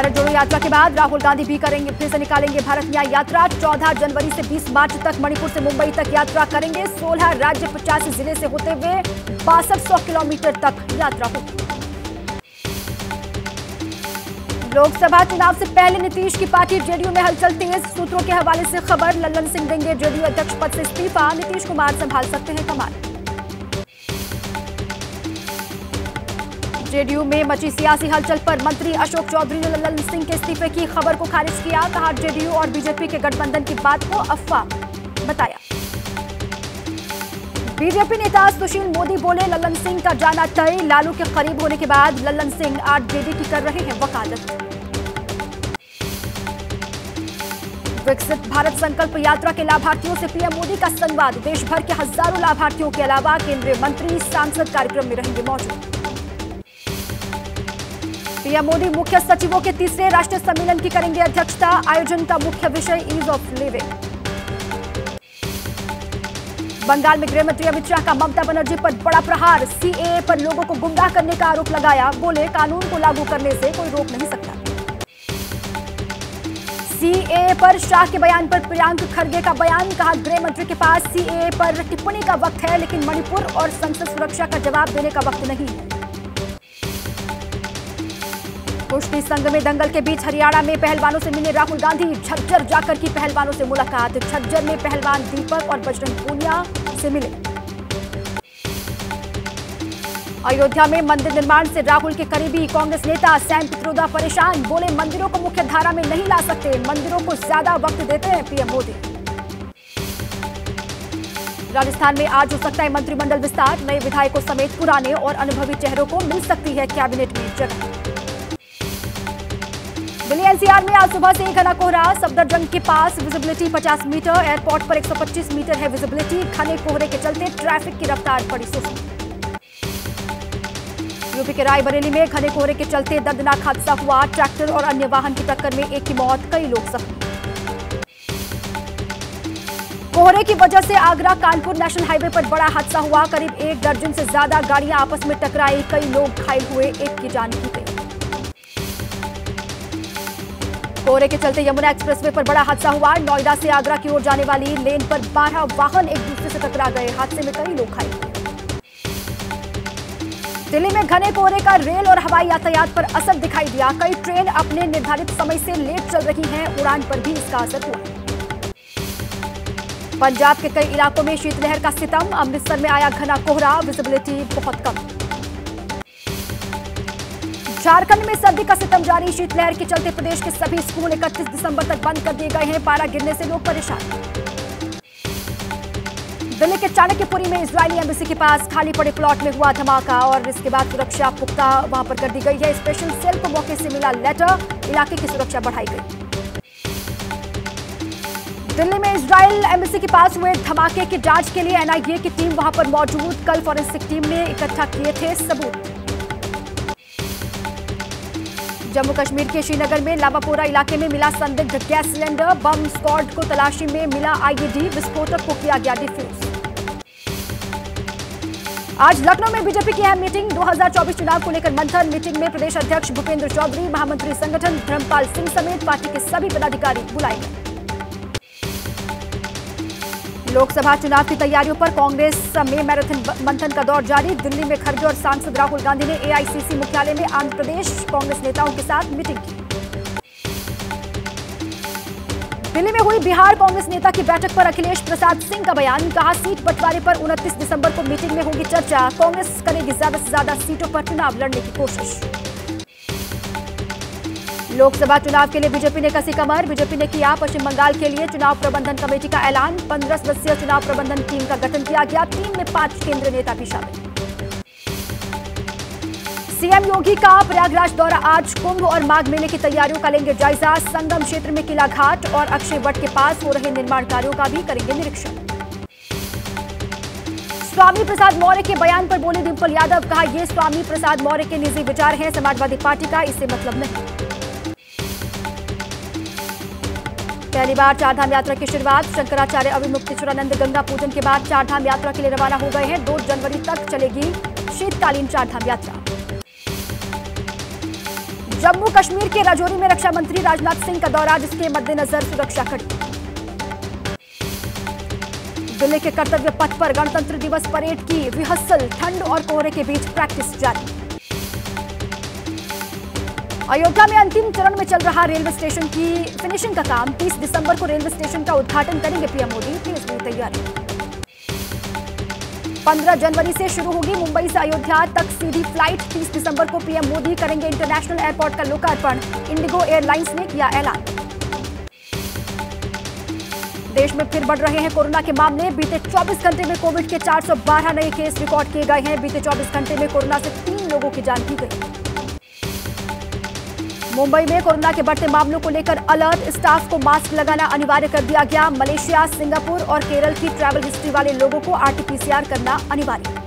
भारत जोड़ो यात्रा के बाद राहुल गांधी भी फिर से निकालेंगे भारत न्याय यात्रा। 14 जनवरी से 20 मार्च तक मणिपुर से मुंबई तक यात्रा करेंगे। 16 राज्य 85 जिले से होते हुए 6200 किलोमीटर तक यात्रा होगी। लोकसभा चुनाव से पहले नीतीश की पार्टी जेडीयू में हलचल तेज। सूत्रों के हवाले से खबर, लल्लन सिंह देंगे जेडीयू अध्यक्ष पद से इस्तीफा। नीतीश कुमार संभाल सकते हैं कमान। जेडीयू में मची सियासी हलचल पर मंत्री अशोक चौधरी ने लल्लन सिंह के इस्तीफे की खबर को खारिज किया। कहा, जेडीयू और बीजेपी के गठबंधन की बात को अफवाह बताया। बीजेपी नेता सुशील मोदी बोले, लल्लन सिंह का जाना तय। लालू के करीब होने के बाद लल्लन सिंह आरजेडी की कर रहे हैं वकालत। विकसित भारत संकल्प यात्रा के लाभार्थियों से पीएम मोदी का संवाद। देश भर के हजारों लाभार्थियों के अलावा केंद्रीय मंत्री, सांसद कार्यक्रम में रहेंगे मौजूद। पीएम मोदी मुख्य सचिवों के तीसरे राष्ट्रीय सम्मेलन की करेंगे अध्यक्षता। आयोजन का मुख्य विषय ईज ऑफ लिविंग। बंगाल में गृह मंत्री अमित शाह का ममता बनर्जी पर बड़ा प्रहार। सीएए पर लोगों को गुमराह करने का आरोप लगाया। बोले, कानून को लागू करने से कोई रोक नहीं सकता। सीएए पर शाह के बयान पर प्रियंक खरगे का बयान। कहा, गृह मंत्री के पास सीएए पर टिप्पणी का वक्त है, लेकिन मणिपुर और संसद सुरक्षा का जवाब देने का वक्त नहीं है। कुश्ती संघ में दंगल के बीच हरियाणा में पहलवानों से मिले राहुल गांधी। झज्जर जाकर की पहलवानों से मुलाकात। झज्जर में पहलवान दीपक और बजरंग पूनिया से मिले। अयोध्या में मंदिर निर्माण से राहुल के करीबी कांग्रेस नेता सैम पित्रोदा परेशान। बोले, मंदिरों को मुख्य धारा में नहीं ला सकते, मंदिरों को ज्यादा वक्त देते हैं पीएम मोदी। राजस्थान में आज हो सकता है मंत्रिमंडल विस्तार। नए विधायकों समेत पुराने और अनुभवी चेहरों को मिल सकती है कैबिनेट में जगह। दिल्ली एनसीआर में आज सुबह से घना कोहरा। सफदरजंग के पास विजिबिलिटी 50 मीटर, एयरपोर्ट पर 125 मीटर है विजिबिलिटी। घने कोहरे के चलते ट्रैफिक की रफ्तार बड़ी सुस्त। यूपी के रायबरेली में घने कोहरे के चलते दर्दनाक हादसा हुआ। ट्रैक्टर और अन्य वाहन की टक्कर में एक की मौत, कई लोग जख्मी। कोहरे की वजह से आगरा कानपुर नेशनल हाईवे पर बड़ा हादसा हुआ। करीब 1 दर्जन से ज्यादा गाड़ियां आपस में टकराई, कई लोग घायल हुए, एक की जान की गई। कोहरे के चलते यमुना एक्सप्रेसवे पर बड़ा हादसा हुआ। नोएडा से आगरा की ओर जाने वाली लेन पर 12 वाहन एक दूसरे से टकरा गए। हादसे में कई लोग घायल हुए। दिल्ली में घने कोहरे का रेल और हवाई यातायात पर असर दिखाई दिया। कई ट्रेन अपने निर्धारित समय से लेट चल रही हैं। उड़ान पर भी इसका असर हुआ। पंजाब के कई इलाकों में शीतलहर का सितम। अमृतसर में आया घना कोहरा, विजिबिलिटी बहुत कम। झारखंड में सर्दी का सितम जारी। शीतलहर के चलते प्रदेश के सभी स्कूल 31 दिसंबर तक बंद कर दिए गए हैं। पारा गिरने से लोग परेशान। दिल्ली के चाणक्यपुरी में इजरायली एम्बेसी के पास खाली पड़े प्लॉट में हुआ धमाका और इसके बाद सुरक्षा पुख्ता वहां पर कर दी गई है। स्पेशल सेल को मौके से मिला लेटर, इलाके की सुरक्षा बढ़ाई गई। दिल्ली में इजरायल एम्बेसी के पास हुए धमाके की जांच के लिए एनआईए की टीम वहां पर मौजूद। कल फॉरेंसिक टीम ने इकट्ठा किए थे सबूत। जम्मू कश्मीर के श्रीनगर में लावापोरा इलाके में मिला संदिग्ध गैस सिलेंडर। बम स्क्वाड को तलाशी में मिला आईईडी। विस्फोटक को किया गया डिफ्यूज। आज लखनऊ में बीजेपी की अहम मीटिंग। 2024 चुनाव को लेकर मंथन। मीटिंग में प्रदेश अध्यक्ष भूपेंद्र चौधरी, महामंत्री संगठन धर्मपाल सिंह समेत पार्टी के सभी पदाधिकारी बुलाए गए। लोकसभा चुनाव की तैयारियों पर कांग्रेस में मैराथन मंथन का दौर जारी। दिल्ली में खड़गे और सांसद राहुल गांधी ने एआईसीसी मुख्यालय में आंध्र प्रदेश कांग्रेस नेताओं के साथ मीटिंग की। दिल्ली में हुई बिहार कांग्रेस नेता की बैठक पर अखिलेश प्रसाद सिंह का बयान। कहा, सीट बंटवारे पर 29 दिसंबर को मीटिंग में होगी चर्चा। कांग्रेस करेगी ज्यादा से ज्यादा सीटों पर चुनाव लड़ने की कोशिश। लोकसभा चुनाव के लिए बीजेपी ने कसी कमर। बीजेपी ने किया पश्चिम बंगाल के लिए चुनाव प्रबंधन कमेटी का ऐलान। 15 सदस्यीय चुनाव प्रबंधन टीम का गठन किया गया। टीम में 5 केंद्रीय नेता भी शामिल। सीएम योगी का प्रयागराज दौरा आज। कुंभ और माघ मेले की तैयारियों का लेंगे जायजा। संगम क्षेत्र में किला घाट और अक्षय वट के पास हो रहे निर्माण कार्यों का भी करेंगे निरीक्षण। स्वामी प्रसाद मौर्य के बयान पर बोले डिंपल यादव। कहा, ये स्वामी प्रसाद मौर्य के निजी विचार हैं, समाजवादी पार्टी का इससे मतलब नहीं। पहली बार चारधाम यात्रा की शुरुआत। शंकराचार्य अविमुक्तेश्वरानंद गंगा पूजन के बाद चारधाम यात्रा के लिए रवाना हो गए हैं। 2 जनवरी तक चलेगी शीतकालीन चारधाम यात्रा। जम्मू कश्मीर के राजौरी में रक्षा मंत्री राजनाथ सिंह का दौरा, जिसके मद्देनजर सुरक्षा कड़ी। दिल्ली के कर्तव्य पथ पर गणतंत्र दिवस परेड की रिहर्सल, ठंड और कोहरे के बीच प्रैक्टिस जारी। अयोध्या में अंतिम चरण में चल रहा रेलवे स्टेशन की फिनिशिंग का काम, 30 दिसंबर को रेलवे स्टेशन का उद्घाटन करेंगे पीएम मोदी, तेज हुई तैयारी। 15 जनवरी से शुरू होगी मुंबई से अयोध्या तक सीधी फ्लाइट, 30 दिसंबर को पीएम मोदी करेंगे इंटरनेशनल एयरपोर्ट का लोकार्पण, इंडिगो एयरलाइंस ने किया ऐलान। देश में फिर बढ़ रहे हैं कोरोना के मामले, बीते 24 घंटे में कोविड के 412 नए केस रिकॉर्ड किए गए हैं। बीते 24 घंटे में कोरोना से 3 लोगों की जान दी गई। मुंबई में कोरोना के बढ़ते मामलों को लेकर अलर्ट, स्टाफ को मास्क लगाना अनिवार्य कर दिया गया। मलेशिया, सिंगापुर और केरल की ट्रैवल हिस्ट्री वाले लोगों को आरटी-पीसीआर करना अनिवार्य।